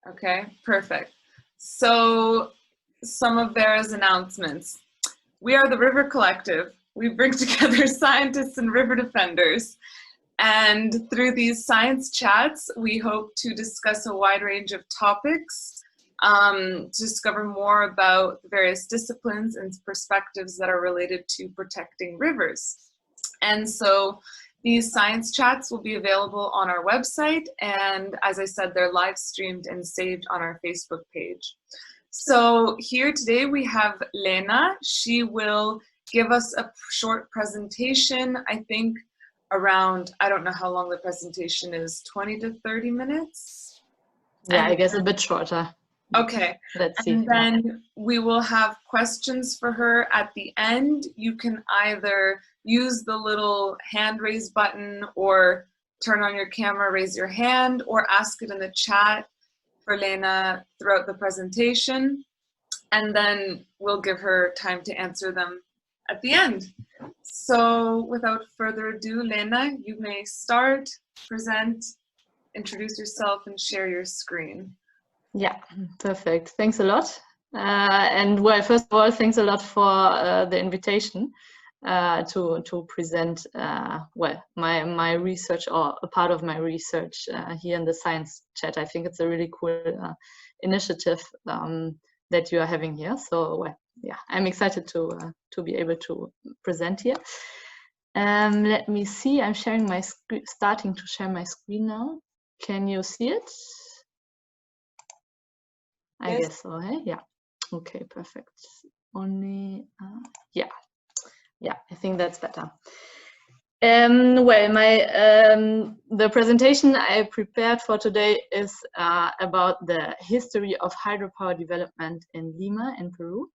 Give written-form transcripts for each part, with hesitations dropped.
Okay, perfect. So some of Vera's announcements. We are the River Collective. We bring together scientists and river defenders. And through these science chats, we hope to discuss a wide range of topics, to discover more about various disciplines and perspectives that are related to protecting rivers. And so these science chats will be available on our website, and as I said, they're live streamed and saved on our Facebook page. So here today we have Lena. She will give us a short presentation, I think around, I don't know how long the presentation is, 20 to 30 minutes? Yeah, I guess a bit shorter. Okay, let's see. And then we will have questions for her at the end. You can either use the little hand raise button or turn on your camera, raise your hand, or ask it in the chat for Lena throughout the presentation. And then we'll give her time to answer them at the end. So without further ado, Lena, you may start, present, introduce yourself, and share your screen. Yeah, perfect. Thanks a lot. And well, first of all, thanks a lot for the invitation to present well my research, or a part of my research here in the science chat. I think it's a really cool initiative that you are having here. So well, yeah, I'm excited to be able to present here. Let me see. I'm sharing my screen, starting to share my screen now. Can you see it? I guess so, hey? Yeah. Okay, perfect. Only, yeah, I think that's better. Well, the presentation I prepared for today is about the history of hydropower development in Lima, in Peru.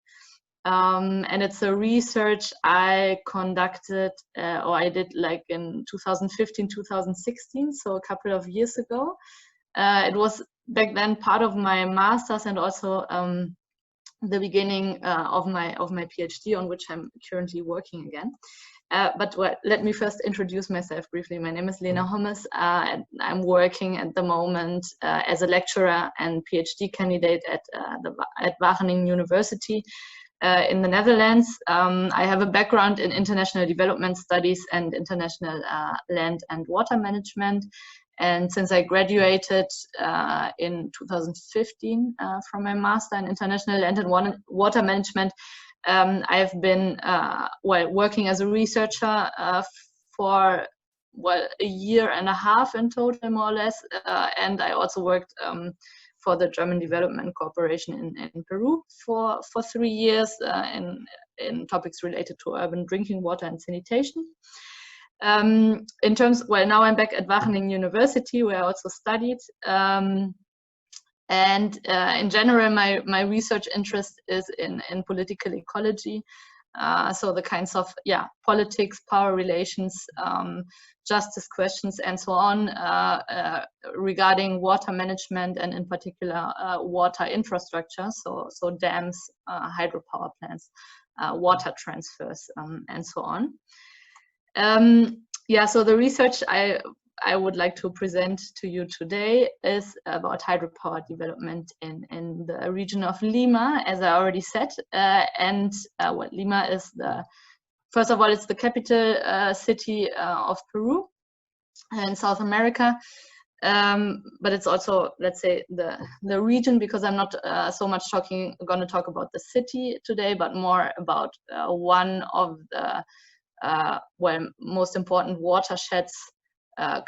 And it's a research I conducted, or I did like in 2015, 2016, so a couple of years ago. It was back then part of my master's and also the beginning of my PhD, on which I'm currently working again. But well, let me first introduce myself briefly. My name is Lena Hommes, and I'm working at the moment as a lecturer and PhD candidate at Wageningen University in the Netherlands. I have a background in international development studies and international land and water management. And since I graduated in 2015 from my master in international land and water management, I've been well, working as a researcher for a year and a half in total, more or less. And I also worked for the German Development Corporation in Peru for 3 years in topics related to urban drinking water and sanitation. In terms, well, now I'm back at Wageningen University, where I also studied. And in general, my research interest is in political ecology. So the kinds of, yeah, politics, power relations, justice questions, and so on, regarding water management and in particular water infrastructure, so dams, hydropower plants, water transfers, and so on. Yeah, so the research I would like to present to you today is about hydropower development in the region of Lima, as I already said. Well, Lima is first of all, it's the capital city of Peru in South America. But it's also, let's say, the region, because I'm not so much going to talk about the city today, but more about one of the well, most important watersheds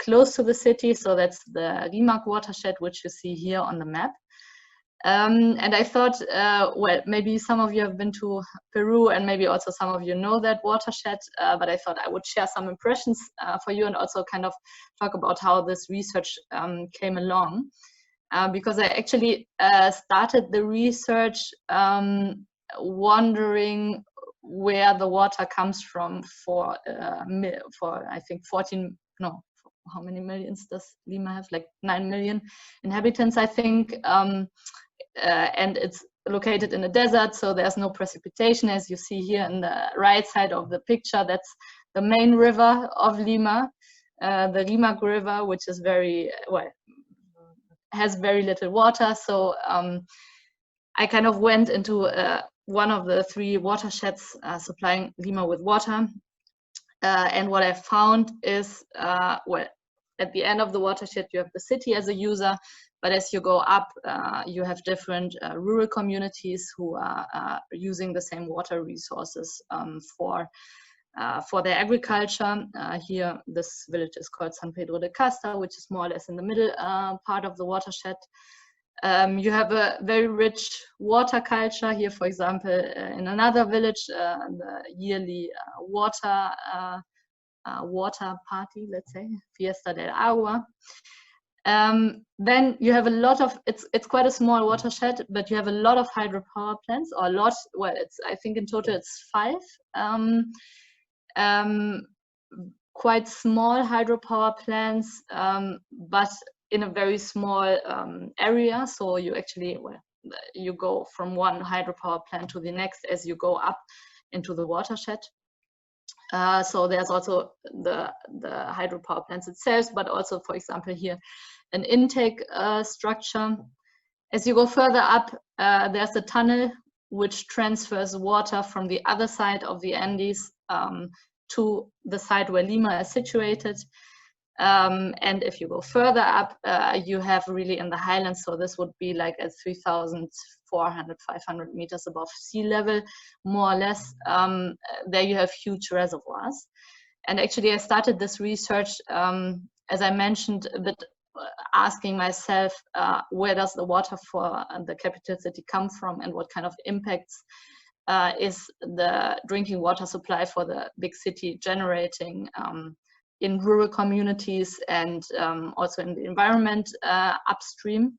close to the city. So that's the Limas watershed, which you see here on the map. And I thought, well, maybe some of you have been to Peru and maybe also some of you know that watershed, but I thought I would share some impressions for you and also kind of talk about how this research came along. Because I actually started the research wondering where the water comes from for I think 14, no, how many millions does Lima have? Like 9 million inhabitants, I think. And it's located in a desert, so there's no precipitation, as you see here in the right side of the picture. That's the main river of Lima, the Limas River, which is very, well, has very little water. So I kind of went into one of the 3 watersheds supplying Lima with water. And what I found is, well, at the end of the watershed, you have the city as a user, but as you go up, you have different rural communities who are using the same water resources for their agriculture. Here, this village is called San Pedro de Casta, which is more or less in the middle part of the watershed. You have a very rich water culture here, for example, in another village, the yearly water party, let's say, Fiesta del Agua. Then you have a lot of, it's quite a small watershed, but you have a lot of hydropower plants, or a lot, well, I think in total it's 5. Quite small hydropower plants, but in a very small area. So you actually, well, you go from one hydropower plant to the next as you go up into the watershed. So there's also the hydropower plants itself, but also, for example, here an intake structure. As you go further up, there's a tunnel which transfers water from the other side of the Andes to the site where Lima is situated. And if you go further up, you have really in the highlands, so this would be like at 3,400, 500 meters above sea level, more or less. There you have huge reservoirs. And actually I started this research, as I mentioned, a bit asking myself, where does the water for the capital city come from, and what kind of impacts is the drinking water supply for the big city generating in rural communities and also in the environment upstream.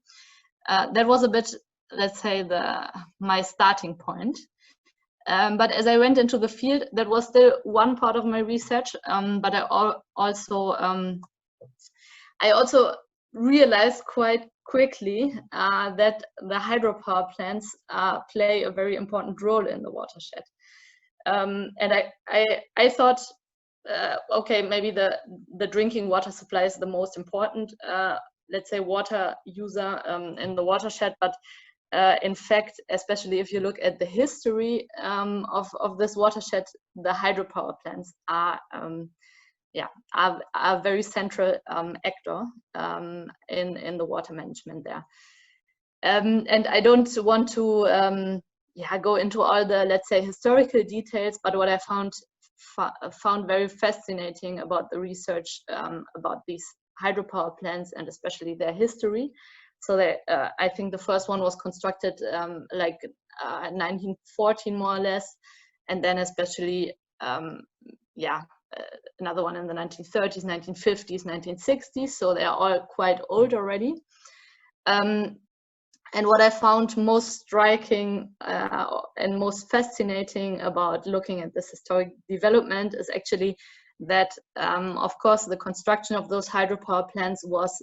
That was a bit, let's say, my starting point. But as I went into the field, that was still one part of my research, but I also realized quite quickly that the hydropower plants play a very important role in the watershed. And I thought, okay, maybe the drinking water supply is the most important, let's say, water user in the watershed. But in fact, especially if you look at the history of this watershed, the hydropower plants are a very central actor in the water management there. And I don't want to go into all the, let's say, historical details, but what I found very fascinating about the research about these hydropower plants and especially their history. So I think the first one was constructed like 1914 more or less, and then especially another one in the 1930s, 1950s, 1960s. So they are all quite old already. And what I found most striking and most fascinating about looking at this historic development is actually that, of course, the construction of those hydropower plants was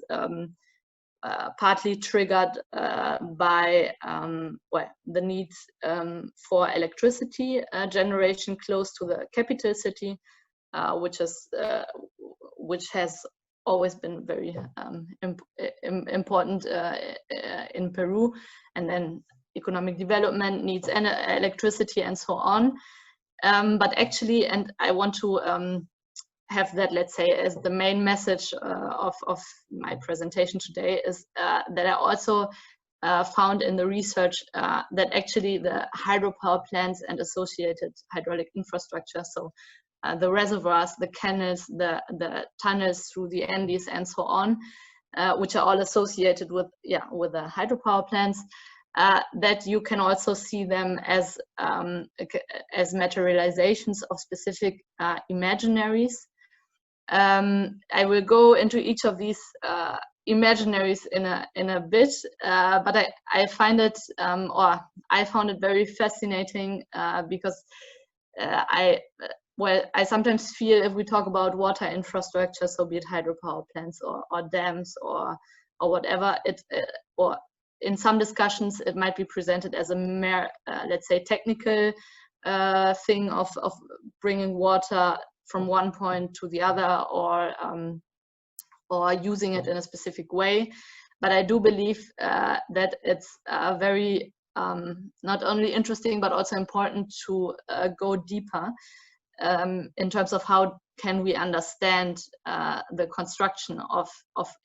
partly triggered by the needs for electricity generation close to the capital city, which has always been very important in Peru, and then economic development needs electricity and so on. But actually, and I want to have that, let's say, as the main message of my presentation today, is that I also found in the research that actually the hydropower plants and associated hydraulic infrastructure, so the reservoirs, the canals, the tunnels through the Andes and so on, which are all associated with the hydropower plants, that you can also see them as materializations of specific imaginaries. I will go into each of these imaginaries in a bit, but I find it, or I found it very fascinating because I sometimes feel if we talk about water infrastructure, so be it hydropower plants or dams or whatever, or in some discussions it might be presented as a mere, let's say, technical thing of bringing water from one point to the other, or using it in a specific way. but I do believe that it's very not only interesting but also important to go deeper in terms of how can we understand the construction of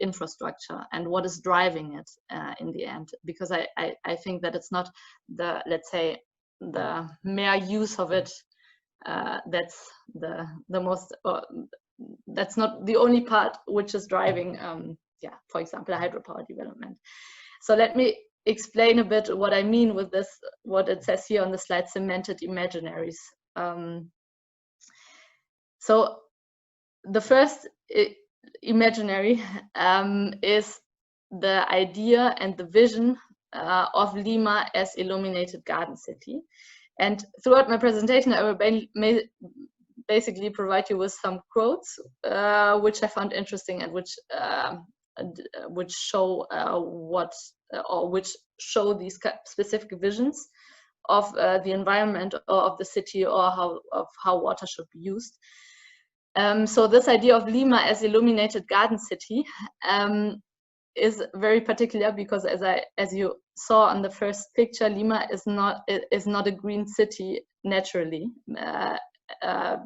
infrastructure and what is driving it in the end, because I think that it's not the, let's say, the mere use of it that's the most, that's not the only part which is driving, yeah, for example, a hydropower development. So let me explain a bit what I mean with this, what it says here on the slide, cemented imaginaries. So the first imaginary is the idea and the vision of Lima as illuminated garden city. And throughout my presentation, I will basically provide you with some quotes, which I found interesting and which show which show these specific visions of the environment or of the city, or how water should be used. So this idea of Lima as illuminated garden city is very particular, because as you saw on the first picture, Lima is not a green city naturally,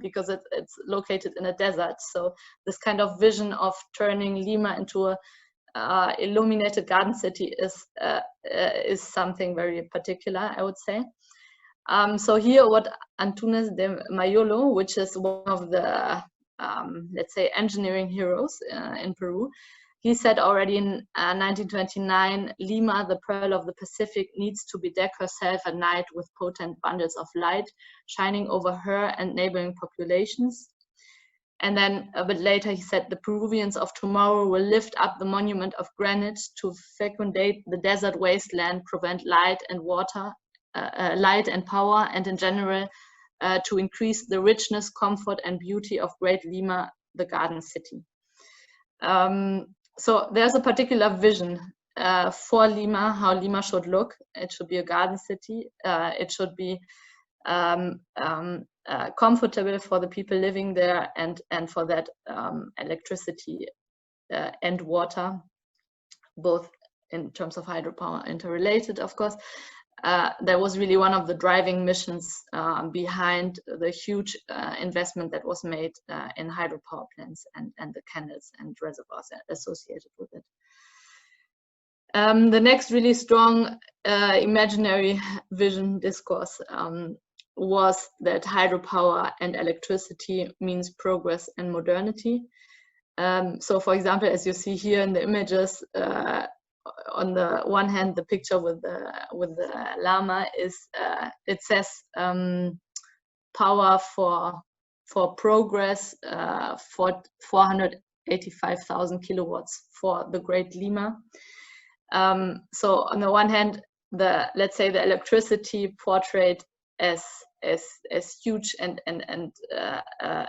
because it's located in a desert. So this kind of vision of turning Lima into a illuminated garden city is something very particular, I would say. So here, what Antunes de Mayolo, which is one of the let's say engineering heroes in Peru, he said already in 1929, Lima, the pearl of the Pacific, needs to bedeck herself at night with potent bundles of light shining over her and neighboring populations. And then a bit later he said, the Peruvians of tomorrow will lift up the monument of granite to fecundate the desert wasteland, prevent light and water, light and power, and in general to increase the richness, comfort and beauty of Great Lima, the garden city. So there's a particular vision for Lima, how Lima should look. It should be a garden city. It should be comfortable for the people living there, and for that electricity and water, both in terms of hydropower, interrelated, of course. That was really one of the driving missions behind the huge investment that was made in hydropower plants and the canals and reservoirs associated with it. The next really strong imaginary vision discourse was that hydropower and electricity means progress and modernity. So for example, as you see here in the images, on the one hand, the picture with the llama is it says power for progress for 485,000 kilowatts for the Great Lima. So on the one hand, let's say the electricity portrayed as huge and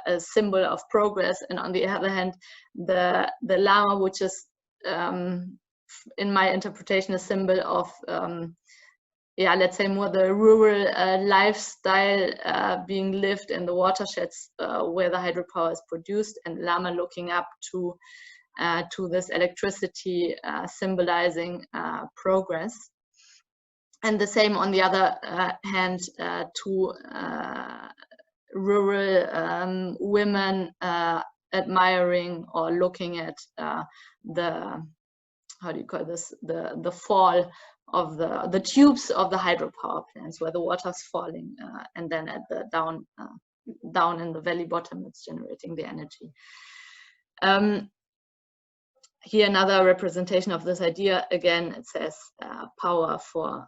a symbol of progress, and on the other hand, the llama, which is in my interpretation a symbol of yeah, let's say more the rural lifestyle being lived in the watersheds where the hydropower is produced, and llama looking up to this electricity symbolizing progress. And the same on the other hand to rural women admiring or looking at the, how do you call this, the fall of the tubes of the hydropower plants where the water's falling, and then at the down in the valley bottom it's generating the energy. Here another representation of this idea. Again, it says power for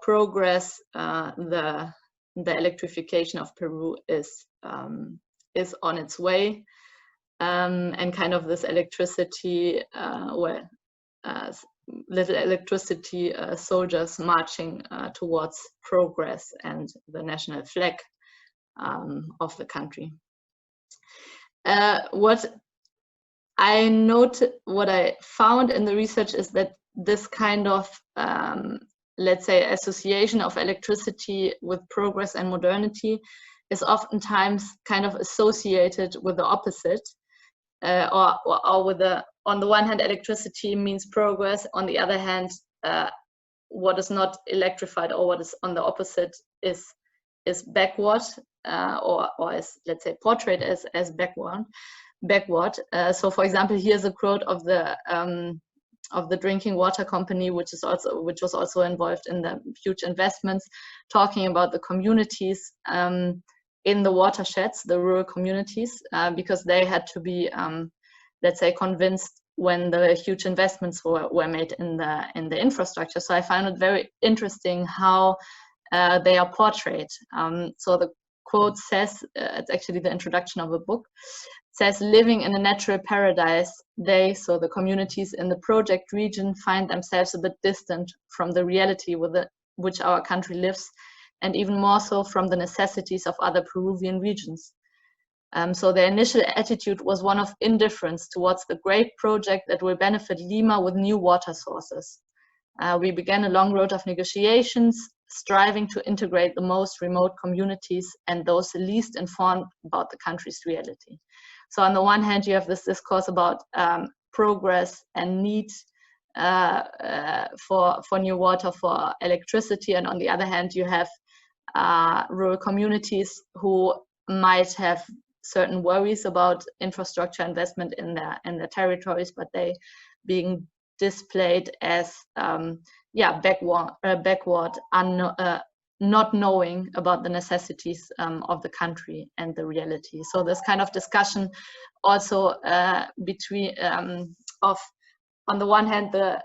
progress. The electrification of Peru is on its way, and kind of this electricity, well, little electricity soldiers marching towards progress and the national flag of the country. What I found in the research is that this kind of, let's say, association of electricity with progress and modernity is oftentimes kind of associated with the opposite, or on the one hand, electricity means progress. On the other hand, what is not electrified, or what is on the opposite, is backward, or is, let's say, portrayed as backward. So, for example, here's a quote of the drinking water company, which was also involved in the huge investments, talking about the communities in the watersheds, the rural communities, because they had to be, let's say, convinced when the huge investments were made in the infrastructure. So I found it very interesting how they are portrayed. So the quote says, it's actually the introduction of a book, says, living in a natural paradise, they, so the communities in the project region, find themselves a bit distant from the reality with which our country lives, and even more so from the necessities of other Peruvian regions. So their initial attitude was one of indifference towards the great project that will benefit Lima with new water sources. We began a long road of negotiations, striving to integrate the most remote communities and those least informed about the country's reality. So on the one hand, you have this discourse about progress and need for new water, for electricity, and on the other hand, you have rural communities who might have certain worries about infrastructure investment in their territories, but they being displayed as backward, not knowing about the necessities of the country and the reality. So this kind of discussion also between of, on the one hand, the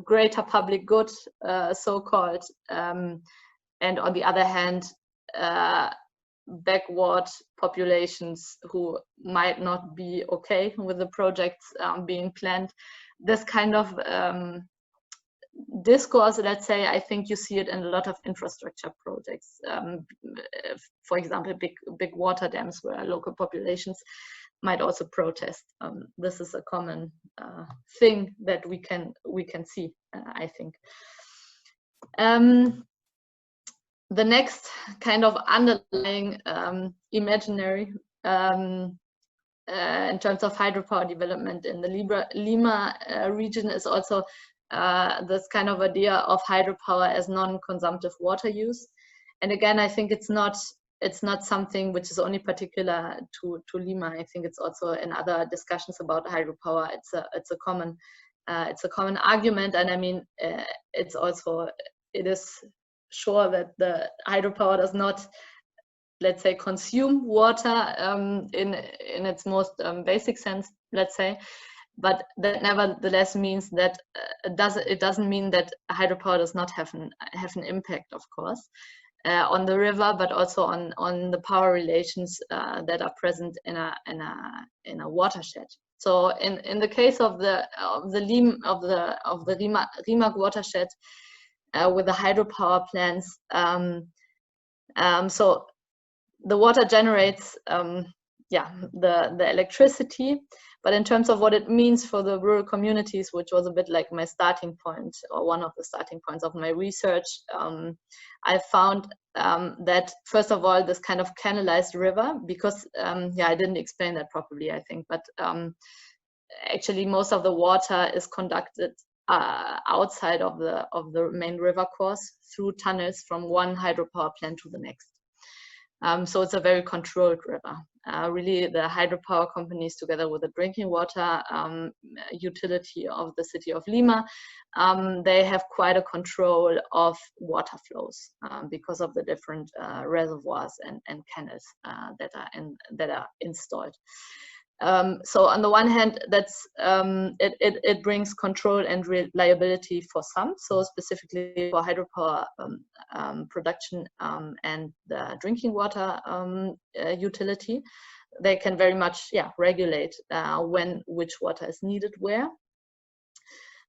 greater public good, so-called, and on the other hand, backward populations who might not be okay with the projects being planned. This kind of discourse, let's say, I think you see it in a lot of infrastructure projects. For example, big water dams where local populations might also protest. This is a common thing that we can see, I think. The next kind of underlying imaginary in terms of hydropower development in the Lima region is also this kind of idea of hydropower as non-consumptive water use. And again, I think it's not something which is only particular to Lima. I think it's also in other discussions about hydropower. It's a common argument, and I mean it is sure that the hydropower does not, let's say, consume water in its most basic sense, let's say, but that nevertheless means that it doesn't mean that hydropower does not have an impact, of course, on the river, but also on the power relations that are present in a watershed. So in the case of the Lima watershed, with the hydropower plants, so the water generates the electricity, but in terms of what it means for the rural communities, which was a bit like my starting point, or one of the starting points of my research, I found that first of all, this kind of canalized river, because I didn't explain that properly, I think, but actually most of the water is conducted outside of the main river course through tunnels from one hydropower plant to the next. So it's a very controlled river. Really, the hydropower companies, together with the drinking water utility of the city of Lima, they have quite a control of water flows because of the different reservoirs and canals that are installed. So on the one hand, that's it brings control and reliability for some, so specifically for hydropower production and the drinking water utility, they can very much regulate which water is needed where.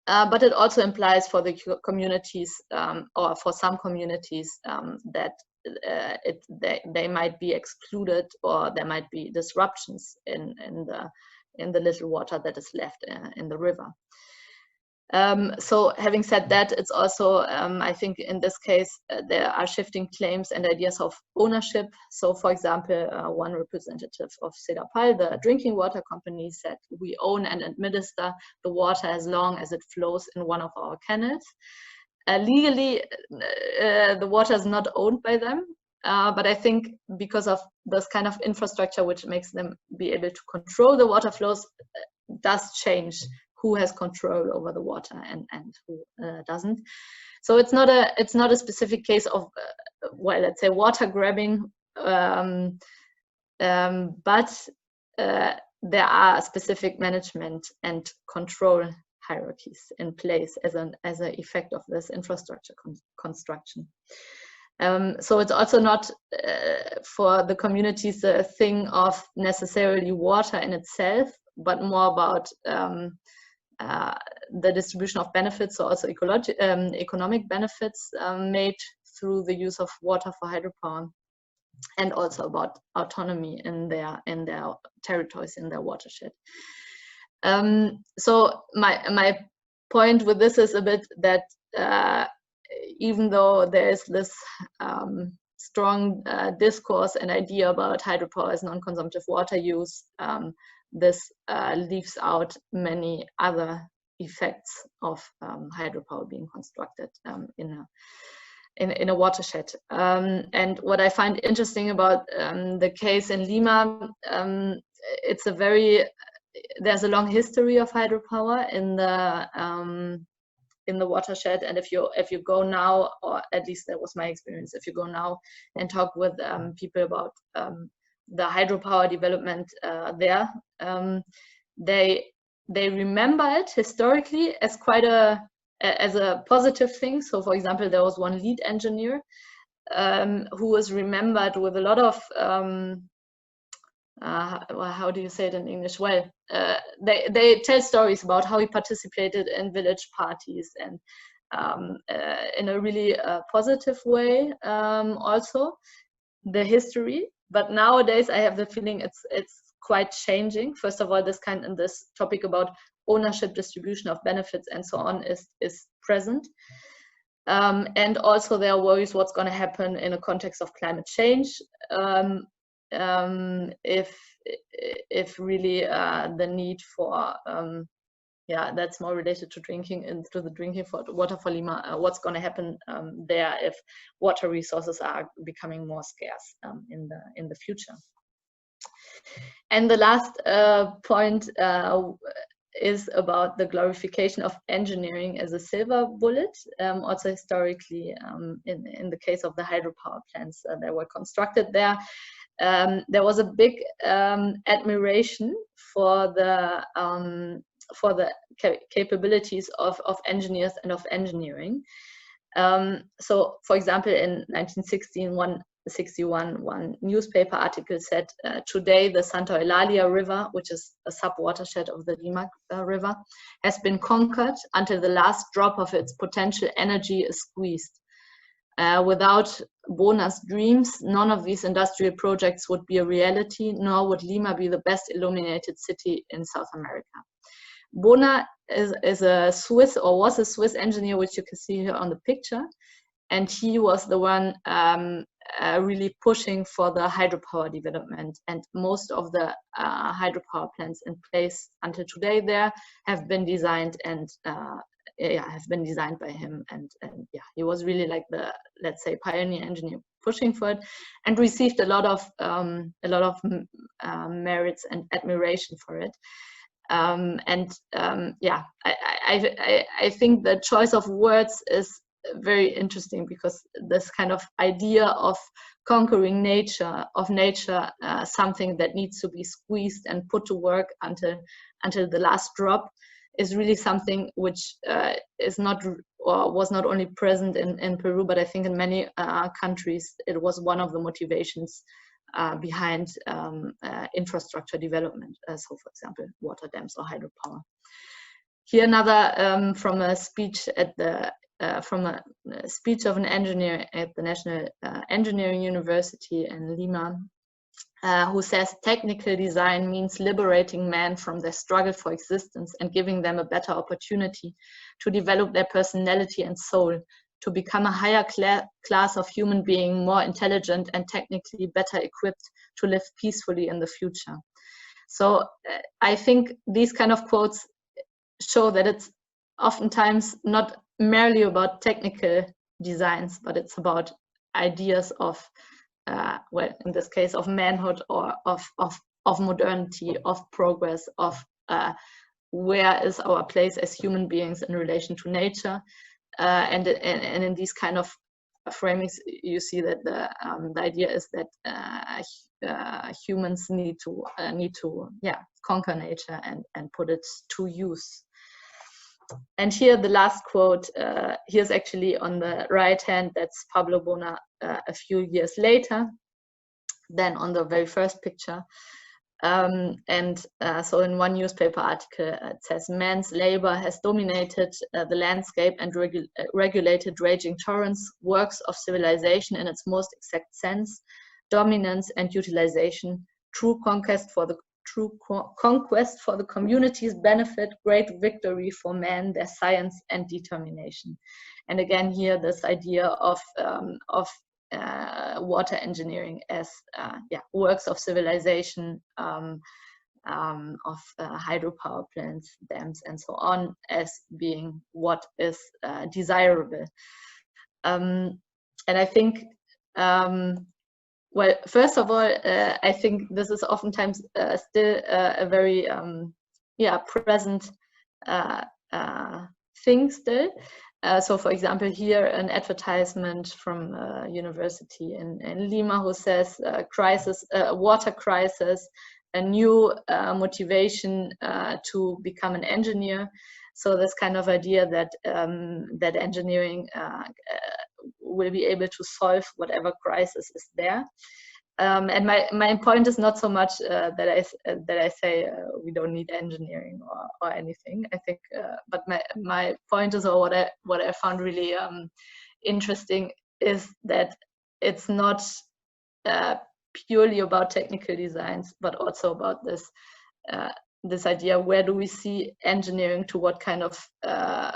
But it also implies for the communities or for some communities that they might be excluded, or there might be disruptions in the little water that is left in the river. So having said that, it's also, I think in this case, there are shifting claims and ideas of ownership. So for example, one representative of Sedapal, the drinking water company, said we own and administer the water as long as it flows in one of our canals. Legally, the water is not owned by them, but I think because of this kind of infrastructure, which makes them be able to control the water flows, does change who has control over the water and who doesn't. So it's not a specific case of well, let's say water grabbing, but there are specific management and control hierarchies in place as an effect of this infrastructure construction. So it's also not for the communities a thing of necessarily water in itself, but more about the distribution of benefits, so also economic benefits made through the use of water for hydropower, and also about autonomy in their territories, in their watershed. So my point with this is a bit that even though there is this strong discourse and idea about hydropower as non-consumptive water use, this leaves out many other effects of hydropower being constructed in a watershed. And what I find interesting about the case in Lima, there's a long history of hydropower in the watershed, and if you go now, or at least that was my experience, if you go now and talk with people about the hydropower development there, they remember it historically as quite a positive thing. So for example, there was one lead engineer who was remembered with a lot of well, how do you say it in English? Well, they tell stories about how he participated in village parties and in a really positive way, also the history. But nowadays I have the feeling it's quite changing. First of all, this topic about ownership, distribution of benefits and so on is present. And also there are worries what's going to happen in a context of climate change, if really the need for that's more related to drinking and to the drinking water for Lima, what's going to happen there if water resources are becoming more scarce in the future. And the last point is about the glorification of engineering as a silver bullet. Also historically, in the case of the hydropower plants that were constructed there, there was a big admiration for the capabilities of engineers and of engineering. So, for example, in 1961, one newspaper article said, today the Santa Eulalia River, which is a sub-watershed of the Lima River, has been conquered until the last drop of its potential energy is squeezed. Without Bona's dreams, none of these industrial projects would be a reality, nor would Lima be the best illuminated city in South America. Bona is a Swiss, or was a Swiss engineer, which you can see here on the picture. And he was the one really pushing for the hydropower development. And most of the hydropower plants in place until today there have been designed and have been designed by him. And he was really like the, let's say, pioneer engineer pushing for it, and received a lot of merits and admiration for it. I think the choice of words is very interesting, because this kind of idea of conquering nature, something that needs to be squeezed and put to work until the last drop, is really something which is not, or was not only present in Peru, but I think in many countries it was one of the motivations behind infrastructure development. So, for example, water dams or hydropower. Here another from a speech of an engineer at the National Engineering University in Lima. who says technical design means liberating men from their struggle for existence and giving them a better opportunity to develop their personality and soul, to become a higher class of human being, more intelligent and technically better equipped to live peacefully in the future. So I think these kind of quotes show that it's oftentimes not merely about technical designs, but it's about ideas of, well, in this case, of manhood, or of modernity, of progress, of where is our place as human beings in relation to nature. And in these kind of framings, you see that the idea is that humans need to conquer nature and put it to use. And here the last quote, here's actually on the right hand, that's Pablo Bona a few years later than on the very first picture. So in one newspaper article, it says, man's labor has dominated the landscape and regulated raging torrents, works of civilization in its most exact sense, dominance and utilization, true conquest for the community's benefit, great victory for man, their science and determination. And again, here this idea of water engineering as works of civilization, of hydropower plants, dams, and so on, as being what is desirable. And I think, well, first of all, I think this is oftentimes still a very present thing still. So, for example, here an advertisement from a university in Lima who says, water crisis, a new motivation to become an engineer. So this kind of idea that that engineering will be able to solve whatever crisis is there. And my point is not so much that I say we don't need engineering or anything. I think, but my point is, or what I found really interesting is that it's not purely about technical designs, but also about this idea: where do we see engineering, to what kind of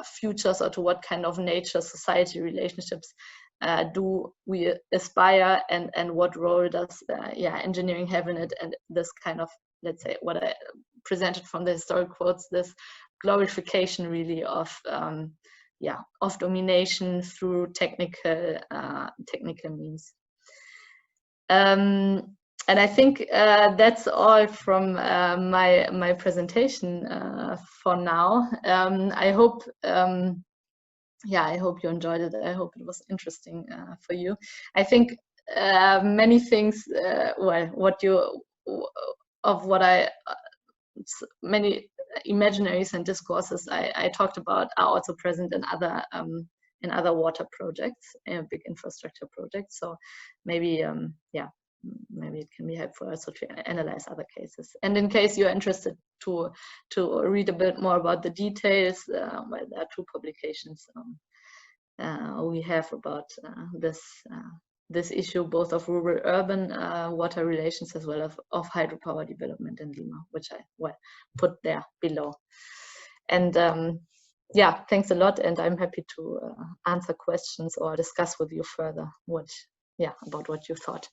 futures, or to what kind of nature society relationships do we aspire, and what role does engineering have in it? And this kind of, let's say, what I presented from the historic quotes, this glorification really of domination through technical means. And I think that's all from my presentation for now. I hope I hope you enjoyed it. I hope it was interesting for you. I think many things, many imaginaries and discourses I talked about are also present in other water projects, big infrastructure projects. So maybe maybe it can be helpful also to analyze other cases. And in case you're interested to read a bit more about the details, well, there are two publications we have about this issue, both of rural-urban water relations as well as of hydropower development in Lima, which I put there below. And thanks a lot, and I'm happy to answer questions or discuss with you further about what you thought.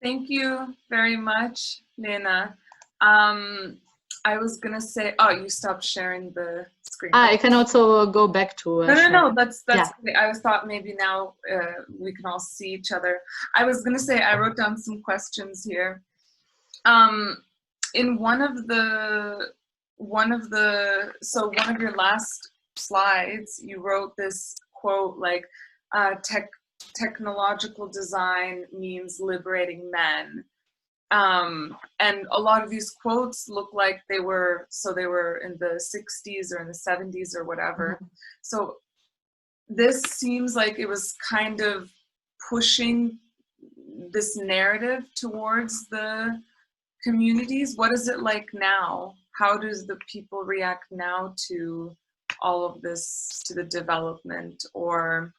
Thank you very much, Lena. I was gonna say, you stopped sharing the screen. I can also go back to. No, that's. I thought maybe now we can all see each other. I was gonna say, I wrote down some questions here. In one of your last slides, you wrote this quote like, technological design means liberating men. And a lot of these quotes look like they were in the 60s or in the 70s or whatever. Mm-hmm. So this seems like it was kind of pushing this narrative towards the communities. What is it like now? How does the people react now to all of this, to the development, or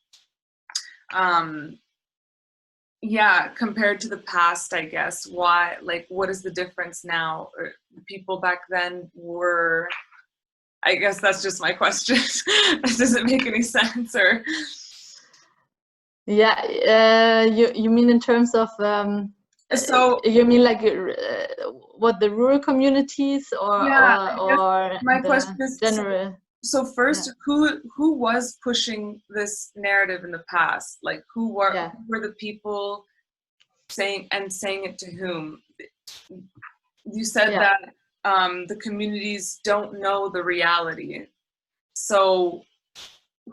yeah, compared to the past, I guess, why, like, what is the difference now? Or the people back then were, I guess that's just my question. That doesn't make any sense, or? Yeah, you mean in terms of So you mean like what the rural communities yeah, I guess or my question the is, general? so Yeah, first, who was pushing this narrative in the past? Like, who yeah, were the people saying it to whom? You said yeah. that the communities don't know the reality. So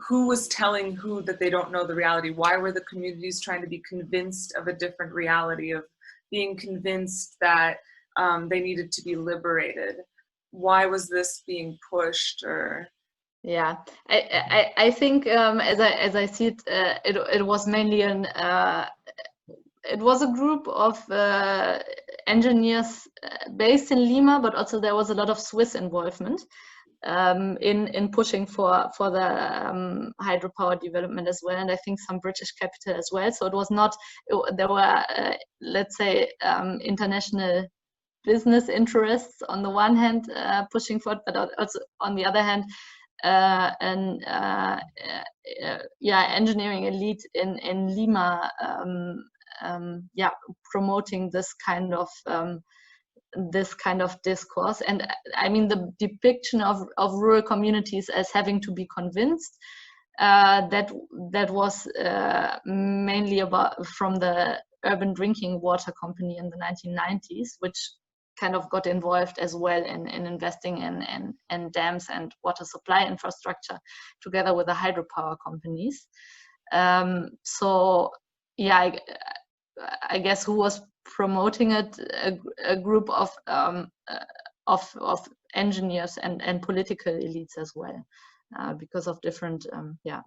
who was telling who that they don't know the reality? Why were the communities trying to be convinced of a different reality, of being convinced that they needed to be liberated? Why was this being pushed? Or Yeah, I think as I see it, it was mainly it was a group of engineers based in Lima, but also there was a lot of Swiss involvement in pushing for the hydropower development as well, and I think some British capital as well. So it was not, there were let's say international business interests on the one hand pushing for it, but also on the other hand yeah, engineering elite in Lima yeah, promoting this kind of discourse. And I mean, the depiction of rural communities as having to be convinced, that was mainly about from the urban drinking water company in the 1990s, which kind of got involved as well in investing in dams and water supply infrastructure together with the hydropower companies. So yeah, I guess who was promoting it, a group of engineers and political elites as well, because of different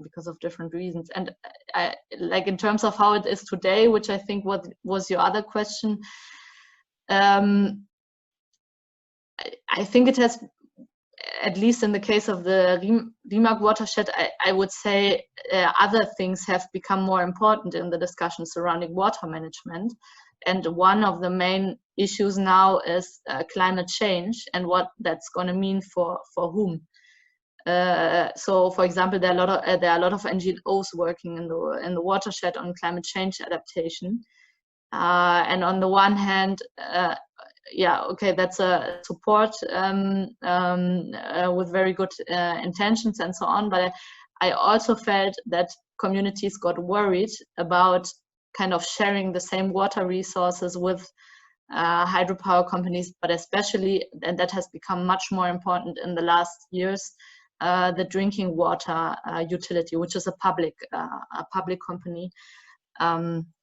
because of different reasons. And I, like in terms of how it is today, which I think was your other question, I think it has, at least in the case of the Rimac watershed, I would say other things have become more important in the discussion surrounding water management. And one of the main issues now is climate change and what that's going to mean for whom. So, for example, there are a lot of NGOs working in the watershed on climate change adaptation. And on the one hand, yeah, okay, that's a support with very good intentions and so on. But I also felt that communities got worried about kind of sharing the same water resources with hydropower companies, but especially, and that has become much more important in the last years, the drinking water utility, which is a public company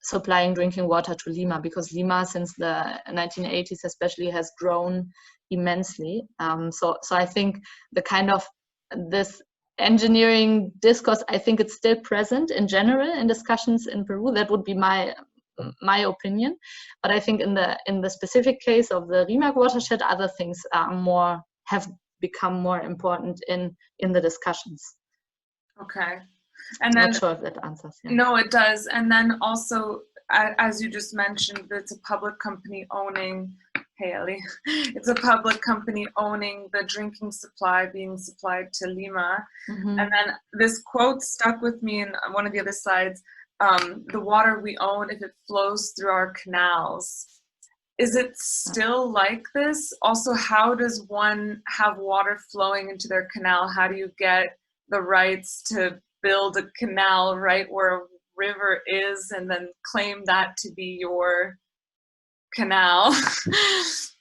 supplying drinking water to Lima, because Lima since the 1980s especially has grown immensely. So I think the kind of this engineering discourse, I think it's still present in general in discussions in Peru. That would be my opinion. But I think in the specific case of the Rimac watershed, other things have become more important in the discussions. okay. And then, not sure if that answers. Yeah. No, it does. And then also, as you just mentioned, it's a public company owning, hey Ellie, it's a public company owning the drinking supply being supplied to Lima. Mm-hmm. And then this quote stuck with me in one of the other slides, the water we own if it flows through our canals. Is it still like this? Also, how does one have water flowing into their canal? How do you get the rights to build a canal right where a river is and then claim that to be your canal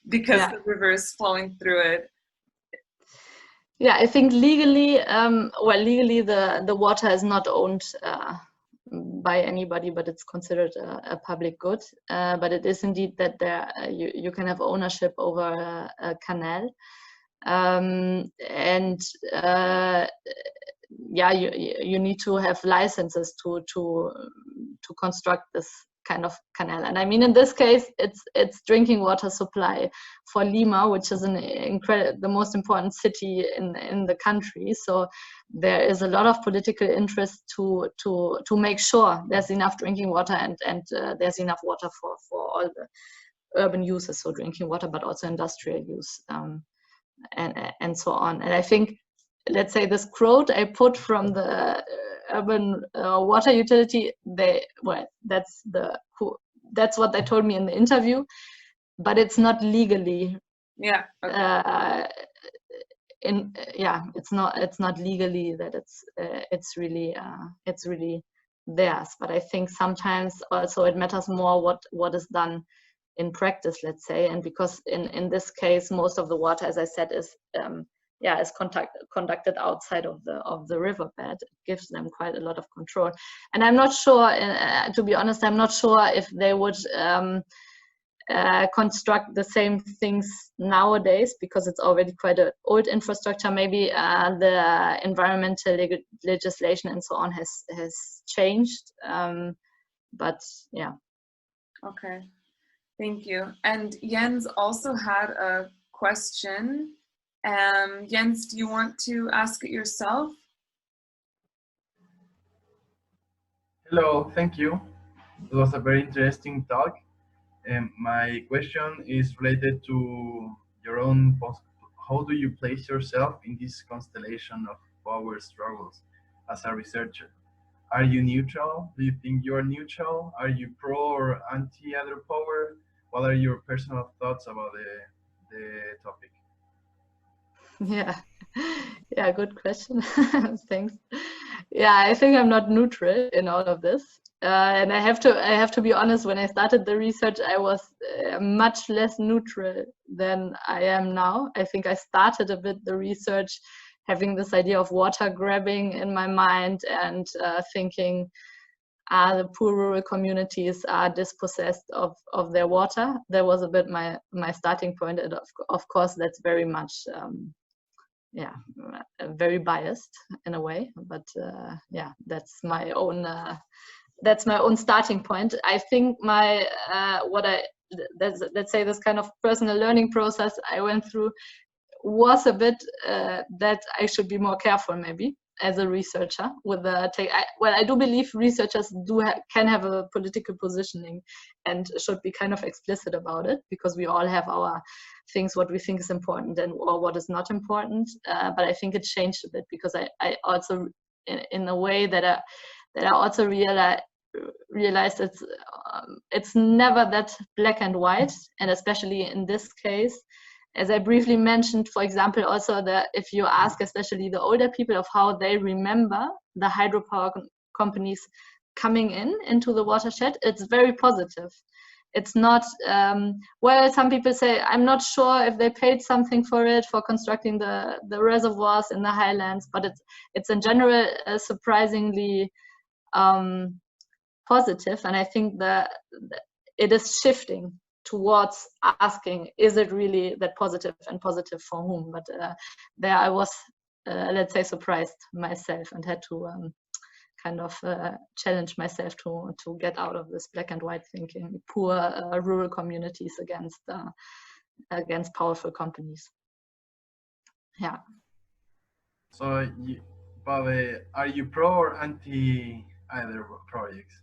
because the river is flowing through it? Yeah, I think legally, legally the water is not owned by anybody, but it's considered a public good. But it is indeed that you can have ownership over a canal, and yeah, you need to have licenses to construct kind of canal. And I mean, in this case, it's drinking water supply for Lima, which is the most important city in the country. So there is a lot of political interest to make sure there's enough drinking water and there's enough water for all the urban uses, so drinking water, but also industrial use, and so on. And I think, let's say, this quote I put from the urban water utility, that's what they told me in the interview, but it's not legally. Yeah. Okay. It's not legally that it's really theirs. But I think sometimes also it matters more what is done in practice, let's say. And because in this case, most of the water, as I said, is conducted outside of the riverbed. It gives them quite a lot of control. And I'm not sure, to be honest, I'm not sure if they would construct the same things nowadays, because it's already quite an old infrastructure. Maybe the environmental legislation and so on has changed. But yeah. Okay, thank you. And Jens also had a question. Jens, do you want to ask it yourself? Hello, thank you. It was a very interesting talk. My question is related to your own how do you place yourself in this constellation of power struggles as a researcher? Are you neutral? Do you think you are neutral? Are you pro or anti hydropower? What are your personal thoughts about the topic? Yeah, good question. Thanks. Yeah, I think I'm not neutral in all of this. And I have to be honest, when I started the research, I was much less neutral than I am now. I think I started a bit the research having this idea of water grabbing in my mind, and thinking the poor rural communities are dispossessed of their water. That was a bit my starting point, and of course that's very much very biased in a way, but that's my own starting point. I think let's say this kind of personal learning process I went through was a bit that I should be more careful, maybe, as a researcher with I do believe researchers can have a political positioning and should be kind of explicit about it, because we all have our things, what we think is important or what is not important. But I think it changed a bit, because I also, in a way that I also realized it's never that black and white, and especially in this case, as I briefly mentioned, for example, also that if you ask especially the older people of how they remember the hydropower companies coming into the watershed, it's very positive. It's not, some people say, I'm not sure if they paid something for it, for constructing the reservoirs in the highlands, but it's in general surprisingly positive. And I think that it is shifting towards asking, is it really that positive, and positive for whom? But there I was, let's say, surprised myself, and had to kind of challenge myself to get out of this black and white thinking, poor rural communities against powerful companies. Yeah. So, are you pro or anti either projects?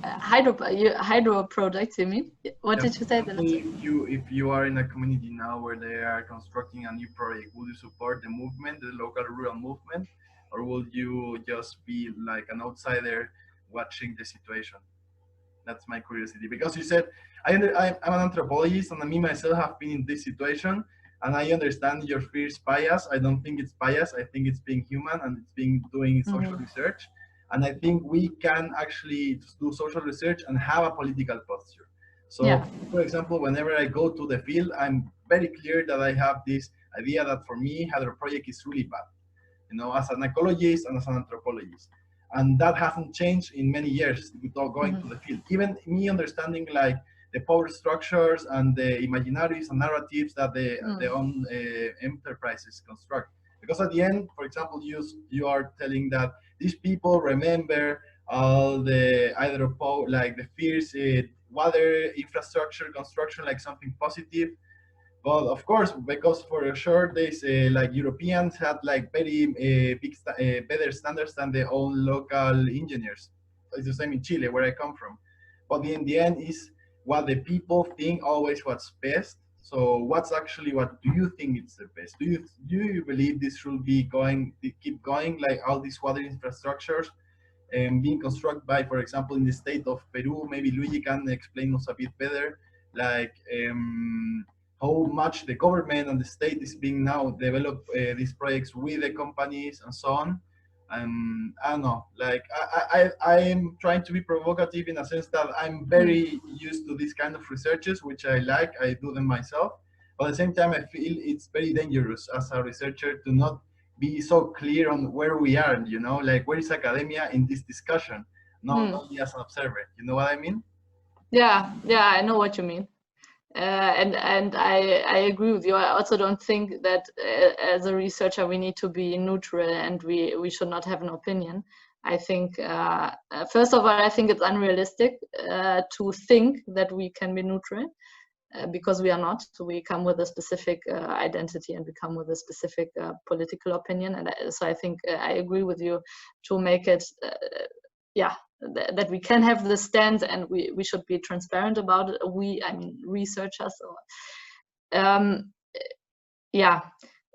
Hydro projects, you mean? What did you say? If you are in a community now where they are constructing a new project, would you support the movement, the local rural movement, or would you just be like an outsider watching the situation? That's my curiosity, because you said I'm an anthropologist, and me myself have been in this situation, and I understand your fear is bias. I don't think it's bias. I think it's being human, and it's being doing social research. And I think we can actually do social research and have a political posture. So, for example, whenever I go to the field, I'm very clear that I have this idea that for me, Hydro project is really bad, as an ecologist and as an anthropologist. And that hasn't changed in many years without going to the field. Even me understanding like the power structures and the imaginaries and narratives that their own enterprises construct. Because at the end, for example, you are telling that these people remember all the hydropower, like the fierce water infrastructure construction, like something positive. But of course, because for sure, there's like Europeans had like very better standards than their own local engineers. It's the same in Chile, where I come from. But in the end, is what the people think always what's best. So what's actually, what do you think is the best? Do you believe this should be going, keep going, like all these water infrastructures being constructed by, for example, in the state of Peru? Maybe Luigi can explain us a bit better, like how much the government and the state is being now develop these projects with the companies and so on. I don't know, like I am trying to be provocative in a sense that I'm very used to these kind of researches, which I like. I do them myself, but at the same time, I feel it's very dangerous as a researcher to not be so clear on where we are, you know, like where is academia in this discussion, not only as an observer. You know what I mean? Yeah, I know what you mean. And I agree with you. I also don't think that as a researcher we need to be neutral and we should not have an opinion. I think first of all, I think it's unrealistic to think that we can be neutral because we are not. So we come with a specific identity and we come with a specific political opinion. And so I think I agree with you to make it that we can have this stance and we should be transparent about it. I mean researchers.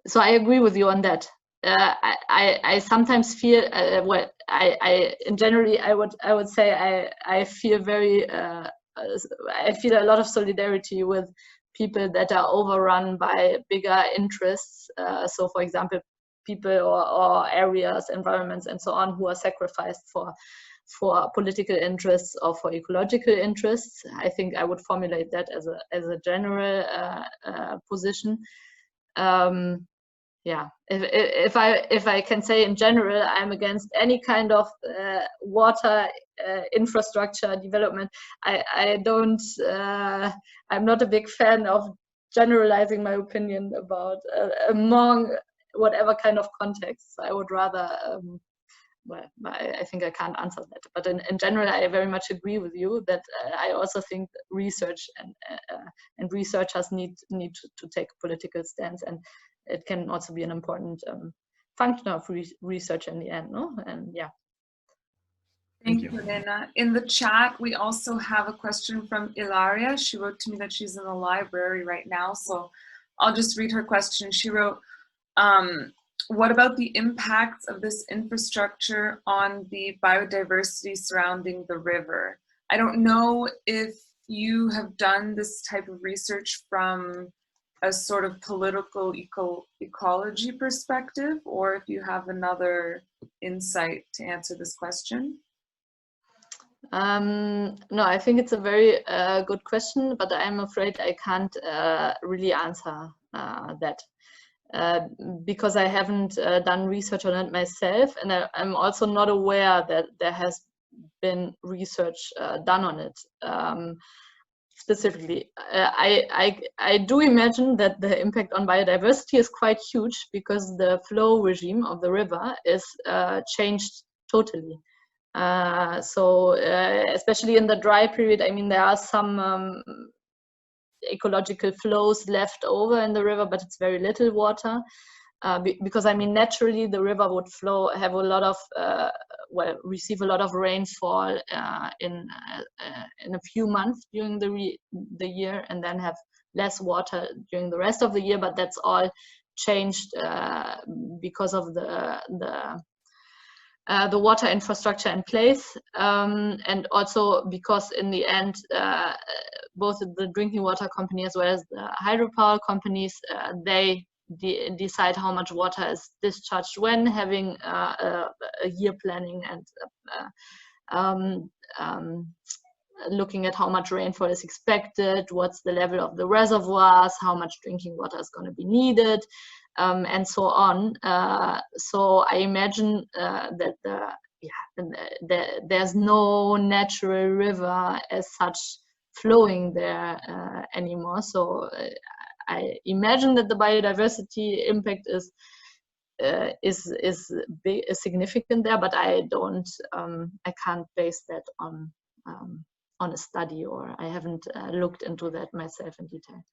So I agree with you on that. I sometimes feel in generally I would say I feel very I feel a lot of solidarity with people that are overrun by bigger interests. So for example, people or areas, environments and so on who are sacrificed for political interests or for ecological interests. I think I would formulate that as a general position. If I can say in general, I'm against any kind of water infrastructure development. I'm not a big fan of generalizing my opinion about among whatever kind of context. I would rather I think I can't answer that. But in general, I very much agree with you that I also think research and researchers need to take a political stance, and it can also be an important function of research in the end, no? And yeah. Thank you, Lena. In the chat, we also have a question from Ilaria. She wrote to me that she's in the library right now, so I'll just read her question. She wrote, what about the impacts of this infrastructure on the biodiversity surrounding the river? I don't know if you have done this type of research from a sort of political ecology perspective, or if you have another insight to answer this question. No, I think it's a very good question, but I'm afraid I can't really answer that. Because I haven't done research on it myself, and I'm also not aware that there has been research done on it specifically. I do imagine that the impact on biodiversity is quite huge because the flow regime of the river is changed totally. So especially in the dry period, I mean, there are some ecological flows left over in the river, but it's very little water because I mean naturally the river would have a lot of receive a lot of rainfall in a few months during the year, and then have less water during the rest of the year. But that's all changed because of the water infrastructure in place, and also because in the end both the drinking water company as well as the hydropower companies they decide how much water is discharged when, having a year planning and looking at how much rainfall is expected, what's the level of the reservoirs, how much drinking water is going to be needed, and so on. So I imagine that there's no natural river as such flowing there anymore. So I imagine that the biodiversity impact is is big, is significant there, but I don't, I can't base that on a study, or I haven't looked into that myself in detail.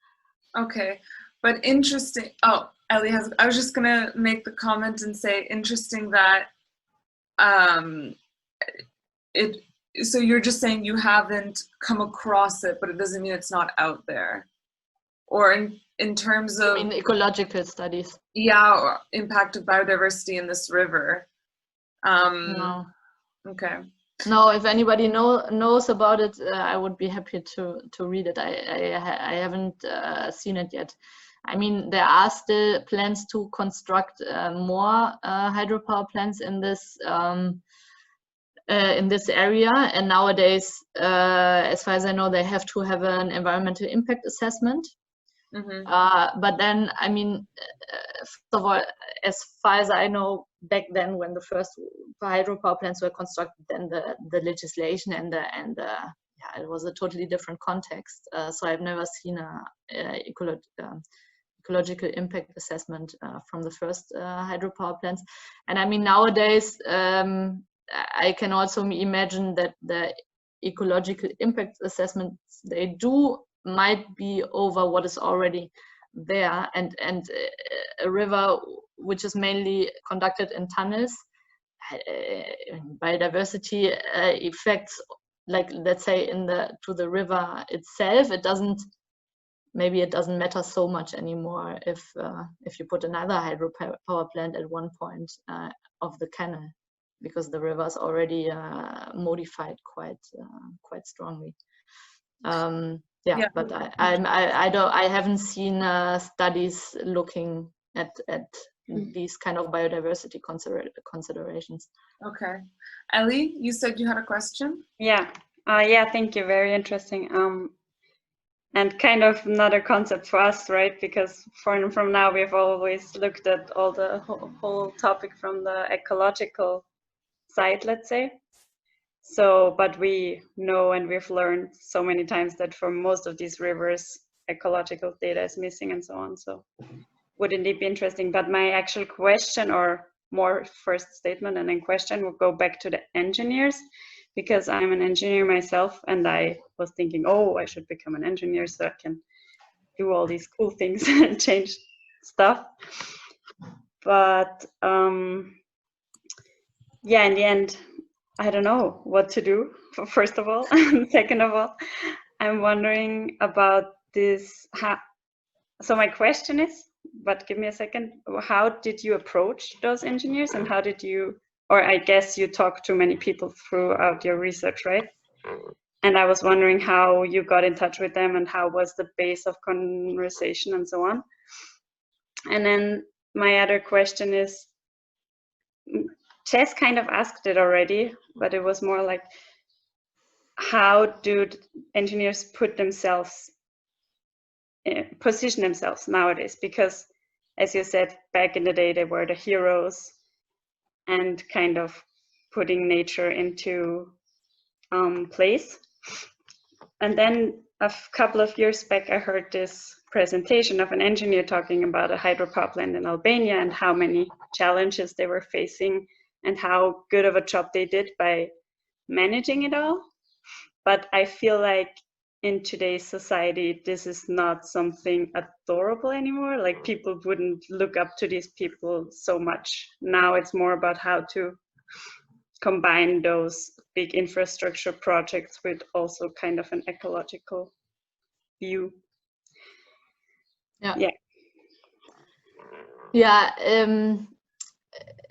Okay, but interesting. Oh, Ellie has. I was just gonna make the comment and say interesting that it. So you're just saying you haven't come across it, but it doesn't mean it's not out there. Or in terms of, I mean, ecological studies. Yeah, or impact of biodiversity in this river. No. Okay. No, if anybody knows about it, I would be happy to read it. I haven't seen it yet. I mean, there are still plans to construct more hydropower plants in this area, and nowadays, as far as I know, they have to have an environmental impact assessment. Mm-hmm. But then, I mean, first of all, as far as I know, back then when the first hydropower plants were constructed, then the legislation and yeah, it was a totally different context. So I've never seen a ecological impact assessment from the first hydropower plants. And I mean, nowadays, I can also imagine that the ecological impact assessments they do might be over what is already there, and a river which is mainly conducted in tunnels, biodiversity effects, like let's say to the river itself, it doesn't matter so much anymore if you put another hydropower plant at one point of the canal, because the river is already modified quite strongly. Yeah, but I haven't seen studies looking at these kind of biodiversity considerations. Okay. Ellie, you said you had a question? Yeah. Yeah, thank you. Very interesting. And kind of another concept for us, right? Because from now we've always looked at all the whole topic from the ecological side, let's say. So, but we know and we've learned so many times that for most of these rivers, ecological data is missing and so on. So would indeed be interesting. But my actual question, or more first statement and then question, will go back to the engineers, because I'm an engineer myself, and I was thinking, oh, I should become an engineer so I can do all these cool things and change stuff. But yeah, in the end, I don't know what to do, first of all. And second of all, I'm wondering about this. So my question is, but give me a second, how did you approach those engineers, and how did you, or I guess you talked to many people throughout your research, right? And I was wondering how you got in touch with them and how was the base of conversation and so on. And then my other question is, Chess kind of asked it already, but it was more like, how do engineers position themselves nowadays? Because as you said, back in the day, they were the heroes and kind of putting nature into place. And then a couple of years back, I heard this presentation of an engineer talking about a hydropower plant in Albania and how many challenges they were facing and how good of a job they did by managing it all. But I feel like in today's society, this is not something adorable anymore. Like, people wouldn't look up to these people so much. Now it's more about how to combine those big infrastructure projects with also kind of an ecological view. Yeah. Yeah. Yeah.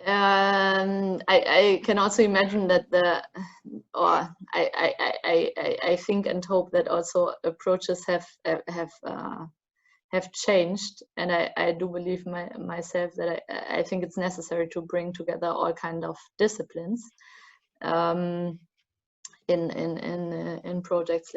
I can also imagine that I think and hope that also approaches have changed, and I do believe myself that I think it's necessary to bring together all kind of disciplines in projects.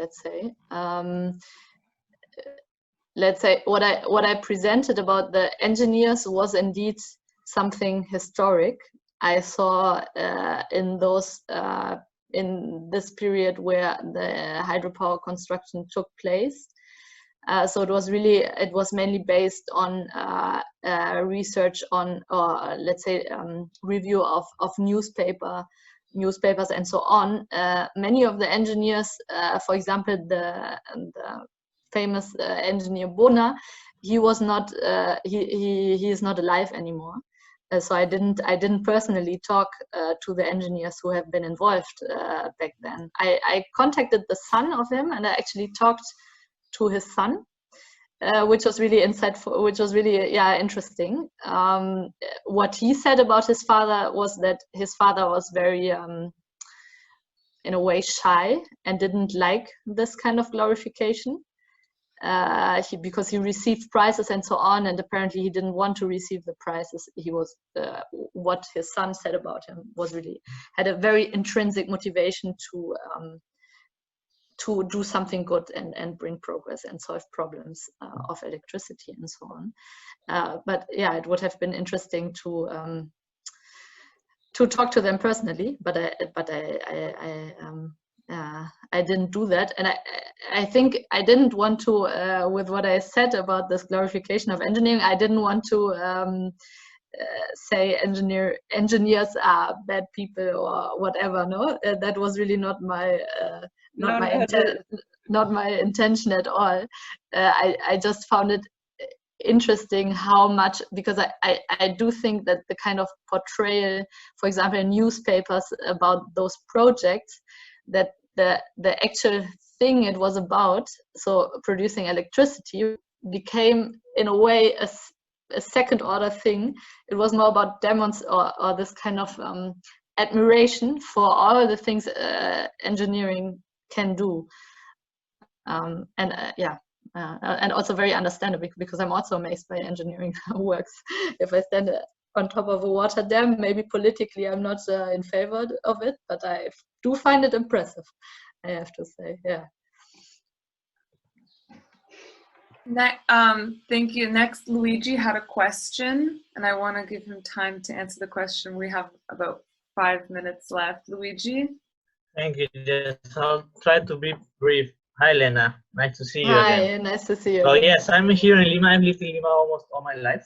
Let's say what I presented about the engineers was indeed something historic. I saw in this period where the hydropower construction took place. So it was mainly based on research on, or let's say review of newspapers and so on. Many of the engineers, for example, the famous engineer Bona, he was not he is not alive anymore. So I didn't personally talk to the engineers who have been involved back then. I contacted the son of him, and I actually talked to his son, which was really insightful, which was really interesting. What he said about his father was that his father was very in a way shy and didn't like this kind of glorification. Because he received prizes and so on, and apparently he didn't want to receive the prizes. He was what his son said about him was really had a very intrinsic motivation to do something good and bring progress and solve problems of electricity and so on. But yeah, it would have been interesting to talk to them personally, but I didn't do that, and I think I didn't want to, with what I said about this glorification of engineering, I didn't want to say engineers are bad people or whatever. No, that was really not my intention at all. I just found it interesting how much, because I do think that the kind of portrayal, for example, in newspapers about those projects, that the actual thing it was about, so producing electricity, became in a way a second order thing. It was more about or this kind of admiration for all the things engineering can do, and also very understandable, because I'm also amazed by engineering works. If I stand on top of a water dam, maybe politically I'm not in favor of it, but I do find it impressive, I have to say. Yeah. Thank you. Next, Luigi had a question, and I want to give him time to answer the question. We have about 5 minutes left. Luigi? Thank you, Jess. I'll try to be brief. Hi, Lena. Nice to see you again. Hi, nice to see you. So yes, I'm here in Lima. I've lived in Lima almost all my life.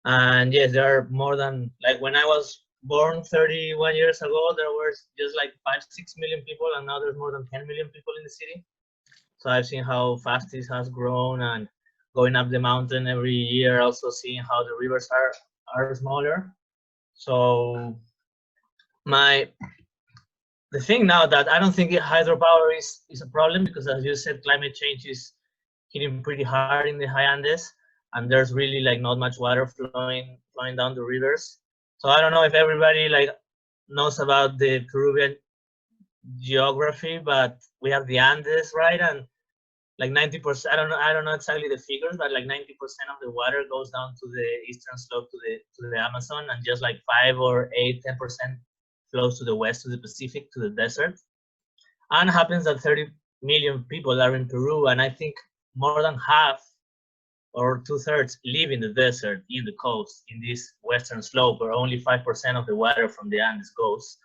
And yes, there are more than, like when I was born 31 years ago, there were just like 5-6 million people, and now there's more than 10 million people in the city. So I've seen how fast this has grown, and going up the mountain every year, also seeing how the rivers are smaller. So the thing now that I don't think hydropower is a problem, because as you said, climate change is hitting pretty hard in the high Andes, and there's really like not much water flowing down the rivers. So I don't know if everybody like knows about the Peruvian geography, but we have the Andes, right? And like 90%, I don't know exactly the figures, but like 90% of the water goes down to the eastern slope to the Amazon, and just like 5 or 8, 10% flows to the west, to the Pacific, to the desert. And it happens that 30 million people are in Peru, and I think more than half or 2/3 live in the desert, in the coast, in this western slope, where only 5% of the water from the Andes goes.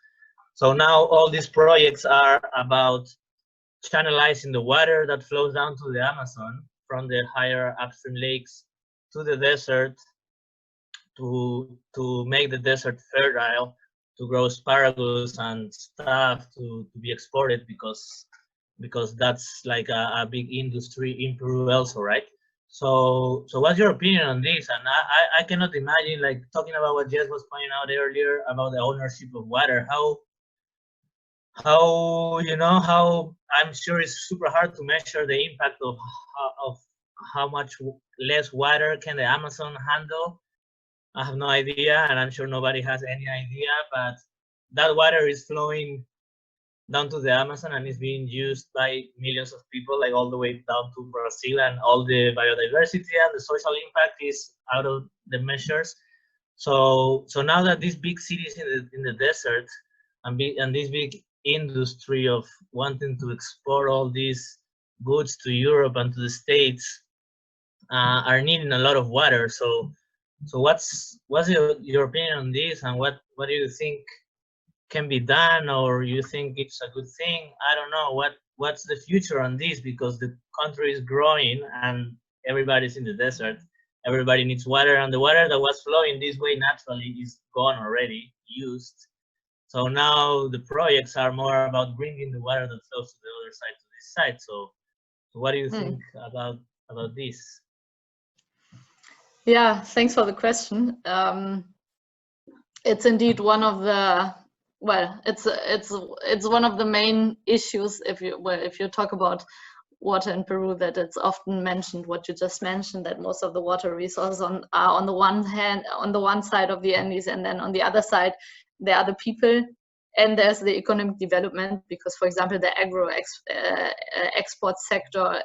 So now all these projects are about channelizing the water that flows down to the Amazon from the higher upstream lakes to the desert, to make the desert fertile, to grow asparagus and stuff to be exported, because that's like a big industry in Peru also, right? So what's your opinion on this? And I cannot imagine, like talking about what Jess was pointing out earlier about the ownership of water, how I'm sure it's super hard to measure the impact of how much less water can the Amazon handle. I have no idea, and I'm sure nobody has any idea, but that water is flowing down to the Amazon and is being used by millions of people, like all the way down to Brazil, and all the biodiversity and the social impact is out of the measures. So now that these big cities in the desert and this big industry of wanting to export all these goods to Europe and to the States are needing a lot of water. So what's your opinion on this, and what do you think can be done, or you think it's a good thing? I don't know. what's the future on this, because the country is growing and everybody's in the desert. Everybody needs water, and the water that was flowing this way naturally is gone already, used. So now the projects are more about bringing the water that flows to the other side to this side. So what do you think about this? Yeah, thanks for the question. It's indeed one of the, well, it's one of the main issues if you talk about water in Peru, that it's often mentioned, what you just mentioned, that most of the water resources are on the one hand, on the one side of the Andes, and then on the other side there are the people, and there's the economic development, because for example the export sector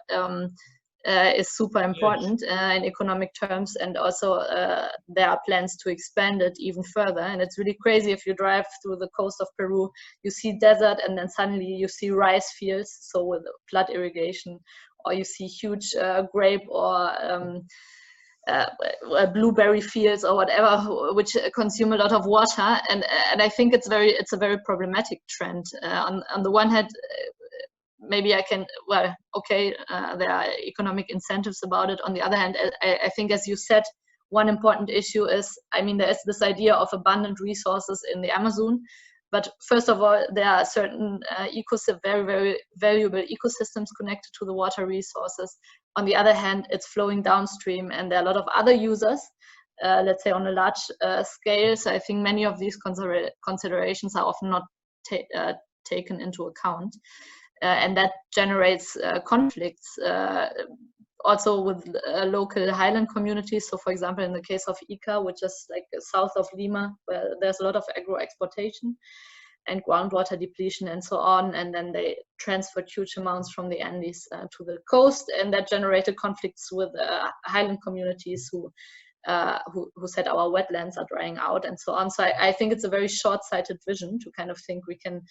is super important in economic terms, and also there are plans to expand it even further. And it's really crazy, if you drive through the coast of Peru, you see desert and then suddenly you see rice fields, so with flood irrigation, or you see huge grape or blueberry fields or whatever, which consume a lot of water. And I think it's a very problematic trend. On the one hand, maybe I can, well, okay, there are economic incentives about it. On the other hand, I think, as you said, one important issue is, I mean, there is this idea of abundant resources in the Amazon, but first of all, there are certain very, very valuable ecosystems connected to the water resources. On the other hand, it's flowing downstream, and there are a lot of other users, let's say on a large scale. So I think many of these considerations are often not taken into account. And that generates conflicts also with local highland communities. So for example, in the case of Ica, which is like south of Lima, where there's a lot of agro exploitation and groundwater depletion and so on, and then they transferred huge amounts from the Andes to the coast, and that generated conflicts with highland communities who said our wetlands are drying out and so on. So I think it's a very short-sighted vision to kind of think we can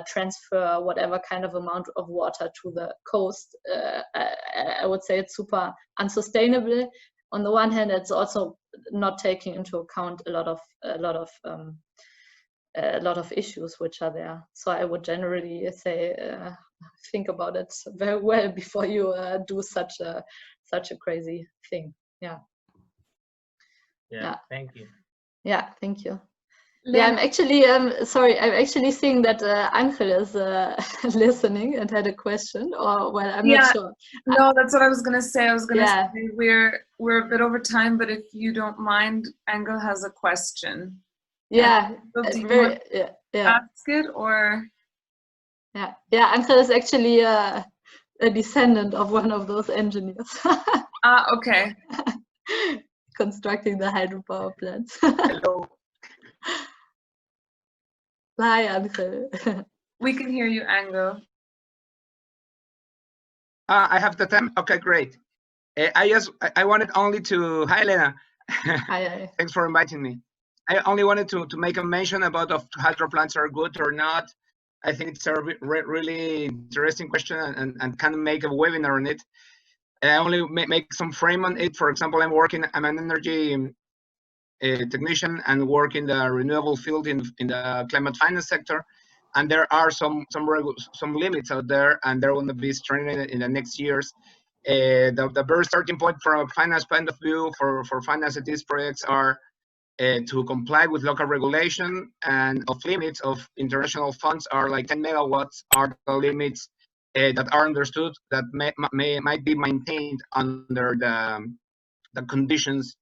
transfer whatever kind of amount of water to the coast. I would say it's super unsustainable. On the one hand, it's also not taking into account a lot of issues which are there. So I would generally say think about it very well before you do such a crazy thing. Yeah, thank you. Yeah, thank you. Lena. Yeah, I'm actually sorry. I'm actually seeing that Angel is listening and had a question, or well, I'm not sure. No, that's what I was gonna say. I was gonna say we're a bit over time, but if you don't mind, Angel has a question. Yeah, Do you want to ask it, or? Yeah, Angel is actually a descendant of one of those engineers. Okay. Constructing the hydropower plants. Hello. Hi, Angel. We can hear you, Angel. I have the time. Okay, great. I wanted only to, hi Lena. Hi. Thanks for inviting me. I only wanted to make a mention about if hydro plants are good or not. I think it's a really interesting question, and can make a webinar on it. I only make some frame on it. For example, I'm an energy technician and work in the renewable field in the climate finance sector, and there are some limits out there, and they're going to be strengthened in the next years. The very starting point from a finance point of view for financing these projects are to comply with local regulation, and of limits of international funds are like 10 megawatts are the limits that are understood that might be maintained under the conditions,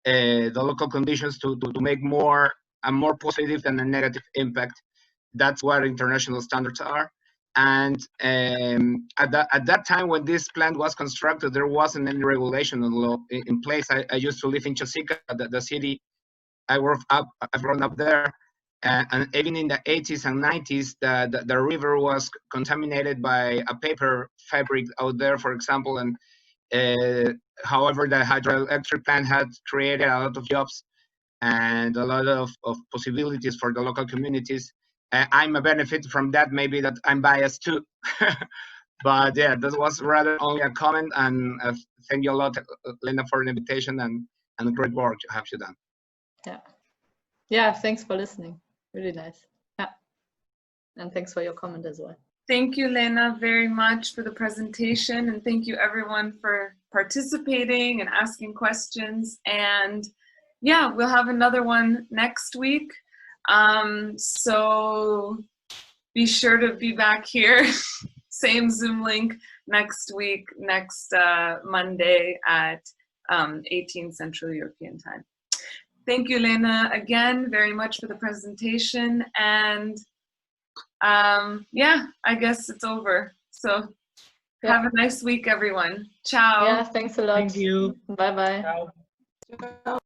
the local conditions to make more positive than a negative impact. That's what international standards are. And at that time when this plant was constructed, there wasn't any regulation in place. I used to live in Chosica, the city. I've grown up there. And even in the 80s and 90s, the river was contaminated by a paper fabric out there, for example. And however, the hydroelectric plant had created a lot of jobs and a lot of possibilities for the local communities. I'm a benefit from that. Maybe that I'm biased too. But yeah, that was rather only a comment. And thank you a lot, Lena, for the invitation and great work you have done. Yeah, thanks for listening. Really nice. Yeah, and thanks for your comment as well. Thank you, Lena, very much for the presentation, and thank you everyone for participating and asking questions. And yeah, we'll have another one next week. So be sure to be back here, same Zoom link next week, next Monday at 18 Central European Time. Thank you, Lena, again very much for the presentation. And yeah, I guess it's over. So have a nice week, everyone. Ciao. Yeah, thanks a lot. Thank you. Bye-bye. Ciao. Ciao.